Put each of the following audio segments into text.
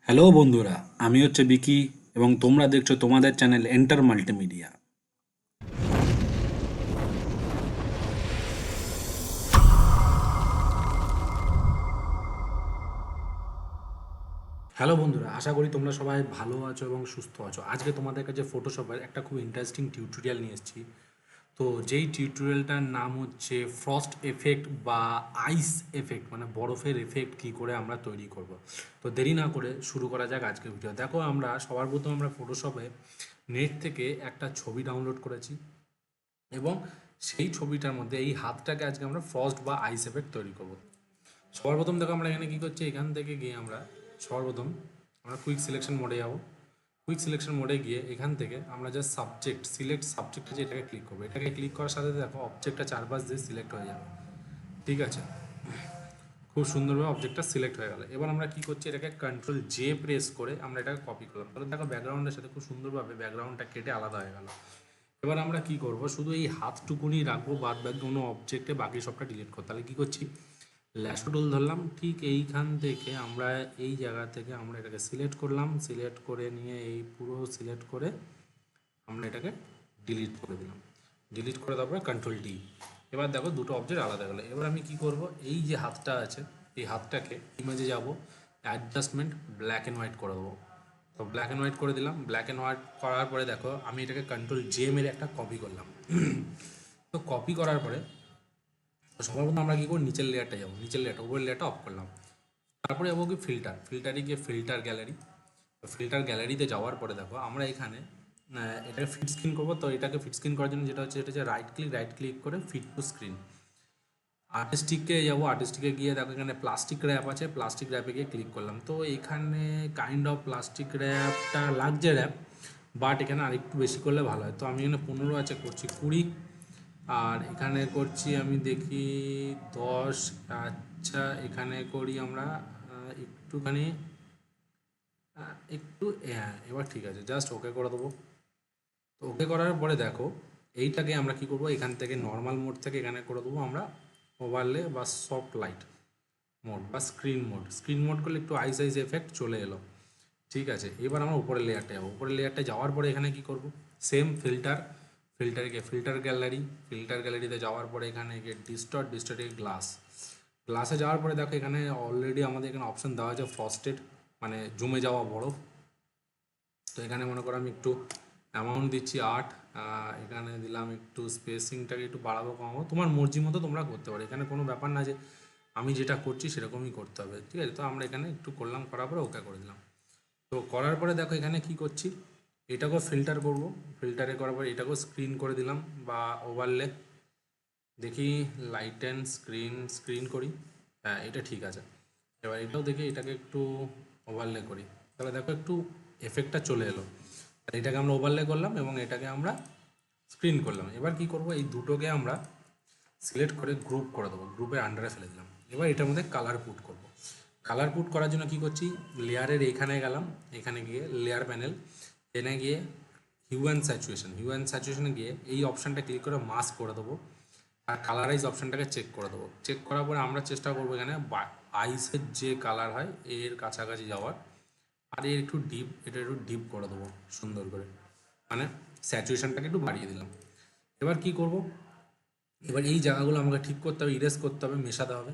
Hello বন্ধুরা, আমি হচ্ছে বিকি এবং তোমরা দেখছো তোমাদের চ্যানেল এন্টার মাল্টিমিডিয়া। হ্যালো বন্ধুরা, আশা করি তোমরা সবাই ভালো আছো এবং সুস্থ আছো। আজকে তোমাদের কাছে ফটোশপের একটা খুব ইন্টারেস্টিং টিউটোরিয়াল নিয়ে এসেছি। তো যেই টিউটোরিয়ালটার নাম হচ্ছে ফ্রস্ট এফেক্ট বা আইস এফেক্ট, মানে বরফের এফেক্ট কী করে আমরা তৈরি করব। তো দেরি না করে শুরু করা যাক আজকের ভিডিও। দেখো, আমরা সবার প্রথম আমরা ফটোশপে নেট থেকে একটা ছবি ডাউনলোড করেছি এবং সেই ছবিটার মধ্যে এই হাতটাকে আজকে আমরা ফ্রস্ট বা আইস এফেক্ট তৈরি করব। সবার প্রথম দেখো আমরা এখানে কী করছি, এখান থেকে গিয়ে আমরা সবার প্রথম আমরা কুইক সিলেকশন মোডে যাবো। কুইক সিলেকশন মোডে গিয়ে এখান থেকে আমরা জাস্ট সাবজেক্ট সিলেক্ট সাবজেক্ট আছে এটাকে ক্লিক করবো। এটাকে ক্লিক করার সাথে দেখো অবজেক্টটা চারপাশ দিয়ে সিলেক্ট হয়ে যাবে। ঠিক আছে, খুব সুন্দরভাবে অবজেক্টটা সিলেক্ট হয়ে গেল। এবার আমরা কী করছি, এটাকে কন্ট্রোল জে প্রেস করে আমরা এটাকে কপি করলাম। তাহলে দেখো ব্যাকগ্রাউন্ডের সাথে খুব সুন্দরভাবে ব্যাকগ্রাউন্ডটা কেটে আলাদা হয়ে গেল। এবার আমরা কি করব, শুধু এই হাতটুকুনি রাখবো, বাদ বাকি কোনো অবজেক্টে বাকি সবটা ডিলিট করতে। তাহলে কী করছি, ল্যাশো টুল ধরলাম, ঠিক এইখান থেকে আমরা এই জায়গা থেকে আমরা এটাকে সিলেক্ট করলাম, সিলেক্ট করে নিয়ে এই পুরো সিলেক্ট করে আমরা এটাকে ডিলিট করে দিলাম। ডিলিট করে তারপরে কন্ট্রোল ডি। এবার দেখো দুটো অবজেক্ট আলাদা গেলো। এবার আমি কি করব, এই যে হাতটা আছে এই হাতটাকে ইমেজে যাব, অ্যাডজাস্টমেন্ট ব্ল্যাক অ্যান্ড হোয়াইট করে দেবো। তো ব্ল্যাক অ্যান্ড হোয়াইট করে দিলাম। ব্ল্যাক অ্যান্ড হোয়াইট করার পরে দেখো আমি এটাকে কন্ট্রোল জে মেরে একটা কপি করলাম। তো কপি করার পরে সবার প্রথমে আমরা কী করব, নিচের লেয়ারটা যাবো, নিচের লেয়ারটা, উপরের লেয়ারটা অফ করলাম। তারপরে যাবো কি ফিল্টারে গিয়ে ফিল্টার গ্যালারি। ফিল্টার গ্যালারিতে যাওয়ার পরে দেখো আমরা এখানে এটাকে ফিট স্ক্রিন করবো। তো এটাকে ফিট স্ক্রিন করার জন্য যেটা হচ্ছে রাইট ক্লিক করে ফিট টু স্ক্রিন। আর্টিস্টিকে যাবো, আর্টিস্টিকে গিয়ে দেখো এখানে প্লাস্টিক র্যাপ আছে, প্লাস্টিক র্যাপে গিয়ে ক্লিক করলাম। তো এখানে কাইন্ড অফ প্লাস্টিক র্যাপটা লাগছে র্যাপ, বাট এখানে আরেকটু বেশি করলে ভালো হয়। তো আমি এখানে 15 আছে, করছি 20। আর এখানে করছি আমি দেখি 10। আচ্ছা, এখানে করি আমরা একটুখানি একটু, হ্যাঁ এবার ঠিক আছে, জাস্ট ওকে করে দেবো। তো ওকে করার পরে দেখো এইটাকে আমরা কি করব, এখান থেকে নর্মাল মোড থেকে এখানে করে দেবো আমরা ওভারলে বা সফট লাইট মোড বা স্ক্রিন মোড করলে একটু আইস এফেক্ট চলে এলো। ঠিক আছে, এবার আমরা উপরের লেয়ারটা যাবো। উপরের লেয়ারটা যাওয়ার পরে এখানে কি করব, ফিল্টারে গিয়ে ফিল্টার গ্যালারিতে যাওয়ার পরে এখানে গিয়ে ডিস্টর্টে গ্লাসে যাওয়ার পরে দেখো এখানে অলরেডি আমাদের এখানে অপশন দেওয়া আছে ফ্রস্টেড, মানে জমে যাওয়া বরফ। তো এখানে মনে করো আমি একটু অ্যামাউন্ট দিচ্ছি 8, এখানে দিলাম একটু স্পেসিংটাকে একটু বাড়াবো কমাবো, তোমার মর্জি মতো তোমরা করতে পারো। এখানে কোনো ব্যাপার না যে আমি যেটা করছি সেরকমই করতে হবে। ঠিক আছে, তো আমরা এখানে একটু করলাম, করার পরে ওকে করে দিলাম। তো করার পরে দেখো এখানে কি করছি, এটাকেও ফিল্টার করব। ফিল্টারে করার পরে এটাকেও স্ক্রিন করে দিলাম বা ওভারলে। দেখি লাইট অ্যান্ড স্ক্রিন করি, হ্যাঁ এটা ঠিক আছে। এবার এটাও দেখি, এটাকে একটু ওভারলে করি, তাহলে দেখো একটু এফেক্টটা চলে এলো। আর এটাকে আমরা ওভারলে করলাম এবং এটাকে আমরা স্ক্রিন করলাম। এবার কি করব, এই দুটোকে আমরা সিলেক্ট করে গ্রুপ করে দেবো, গ্রুপের আন্ডারে ফেলে দিলাম। এবার এটার মধ্যে কালার পুট করব। কালার পুট করার জন্য কি করছি, লেয়ারের এইখানে গেলাম, এখানে গিয়ে লেয়ার প্যানেল, এনে গিয়ে হিউ অ্যান্ড স্যাচুয়েশনে গিয়ে এই অপশানটা ক্লিক করে মাস্ক করে দেবো। আর কালারাইজ অপশানটাকে চেক করে দেবো। চেক করার পরে আমরা চেষ্টা করবো এখানে আইসের যে কালার হয় এর কাছাকাছি যাওয়ার। আর এর একটু ডিপ, এটা একটু ডিপ করে দেবো সুন্দর করে, মানে স্যাচুয়েশনটাকে একটু বাড়িয়ে দিলাম। এবার কি করব, এবার এই জায়গাগুলো আমাকে ঠিক করতে হবে, ইরেজ করতে হবে, মেশাতে হবে।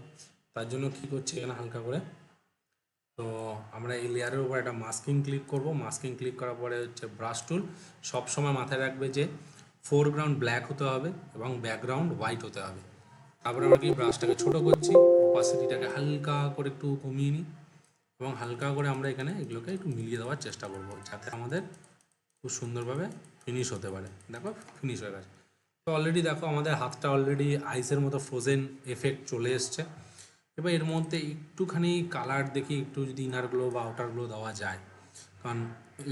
তার জন্য কী করছি, এখানে হালকা করে, তো আমরা এই লেয়ারের উপর একটা মাস্কিং ক্লিক করব। মাস্কিং ক্লিক করার পরে হচ্ছে ব্রাশ টুল। সবসময় মাথায় রাখবে যে ফোরগ্রাউন্ড ব্ল্যাক হতে হবে এবং ব্যাকগ্রাউন্ড হোয়াইট হতে হবে। তারপরে আমরা কি ব্রাশটাকে ছোটো করছি, ওপাসিটিটাকে হালকা করে একটু কমিয়ে নিই এবং হালকা করে আমরা এখানে এগুলোকে একটু মিলিয়ে দেওয়ার চেষ্টা করব, যাতে আমাদের খুব সুন্দরভাবে ফিনিশ হতে পারে। দেখো ফিনিশ হয়ে গেছে। তো অলরেডি দেখো আমাদের হাতটা অলরেডি আইসের মতো ফ্রোজেন এফেক্ট চলে এসছে। এবার এর মধ্যে একটুখানি কালার দেখি, একটু যদি ইনার গ্লো বা আউটার গ্লো দেওয়া যায়, কারণ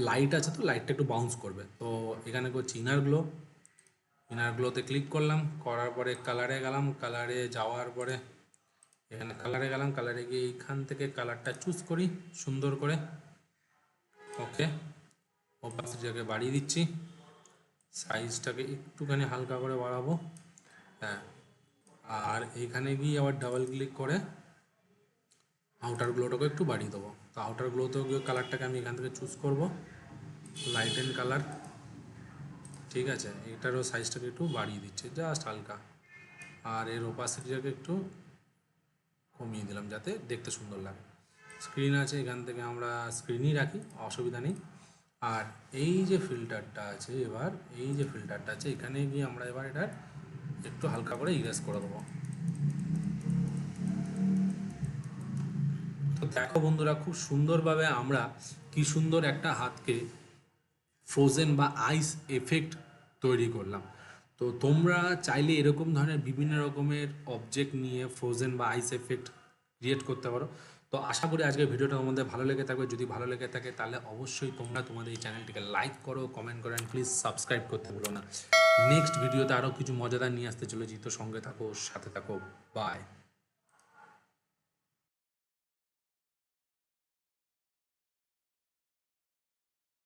লাইট আছে তো লাইটটা একটু বাউন্স করবে। তো এখানে করছি ইনার গ্লোতে ক্লিক করলাম, করার পরে কালারে গেলাম, কালারে যাওয়ার পরে এখানে কালারে গেলাম, কালারে গিয়ে এইখান থেকে কালারটা চুজ করি সুন্দর করে। ওকে, ওপাসিটিটাকে বাড়িয়ে দিচ্ছি, সাইজটাকে একটুখানি হালকা করে বাড়াবো, হ্যাঁ। আর এইখানে গিয়ে আবার ডাবল ক্লিক করে আউটার গ্লোটাকে একটু বাড়িয়ে দেবো। তো আউটার গ্লোতেও গিয়ে কালারটাকে আমি এখান থেকে চুজ করব লাইট অ্যান্ড কালার। ঠিক আছে, এটারও সাইজটাকে একটু বাড়িয়ে দিচ্ছে জাস্ট হালকা, আর এর ওপাসিটিটাকে একটু কমিয়ে দিলাম যাতে দেখতে সুন্দর লাগে। স্ক্রিন আছে, এখান থেকে আমরা স্ক্রিনই রাখি, অসুবিধা নেই। আর এই যে ফিল্টারটা আছে, এবার এই যে ফিল্টারটা আছে এখানে গিয়ে আমরা এবার এটা একটু হালকা করে ইরেজ করে দেবো। তো দেখো বন্ধুরা, খুব সুন্দরভাবে আমরা কি সুন্দর একটা হাতকে ফ্রোজেন বা আইস এফেক্ট তৈরি করলাম। তো তোমরা চাইলে এরকম ধরনের বিভিন্ন রকমের অবজেক্ট নিয়ে ফ্রোজেন বা আইস এফেক্ট ক্রিয়েট করতে পারো। তো আশা করি আজকের ভিডিওটা তোমাদের ভালো লেগে থাকবে। যদি ভালো লেগে থাকে তাহলে অবশ্যই তোমরা তোমাদের এই চ্যানেলটিকে লাইক করো, কমেন্ট করো, অ্যান্ড প্লিজ সাবস্ক্রাইব করতে ভুলো না। নেক্সট ভিডিওতে আরও কিছু মজাদার নিয়ে আসতে চলেছি, তো সঙ্গে থাকো, সাথে থাকো, বাই।